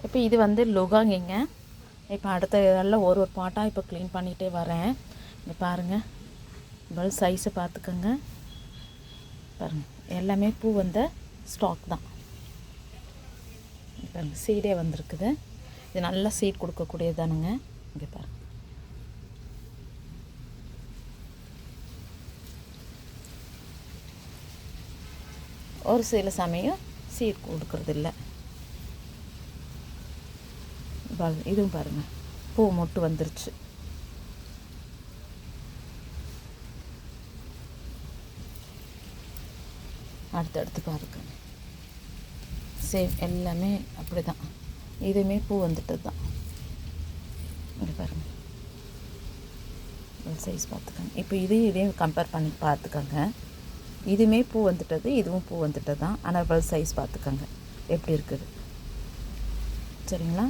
இப்போ இது வந்து லுகாங்கிங்க. இப்போ அடுத்த இதெல்லாம் ஒரு ஒரு பாட்டாக இப்போ க்ளீன் பண்ணிகிட்டே வரேன். இங்கே பாருங்கள், இவ்வளோ சைஸை பார்த்துக்கோங்க. பாருங்கள், எல்லாமே பூ வந்த ஸ்டாக் தான். பாருங்கள், சீடே வந்திருக்குது. இது நல்லா சீட் கொடுக்கக்கூடியது தானுங்க. இங்கே பாருங்கள், ஒரு சில சமயம் சீட் கொடுக்கறதில்ல. இதுவும் பாருங்கள், பூ மொட்டு வந்துருச்சு. அடுத்தடுத்து பாருங்க, சேம் எல்லாமே அப்படி தான். இதுவுமே பூ வந்துட்டது தான். இங்கே பாருங்கள், சைஸ் பார்த்துக்கோங்க. இப்போ இதையும் கம்பேர் பண்ணி பார்த்துக்கோங்க. இதுவுமே பூ வந்துட்டது, இதுவும் பூ வந்துட்டது தான். ஆனால் சைஸ் பார்த்துக்கோங்க எப்படி இருக்குது. சரிங்களா?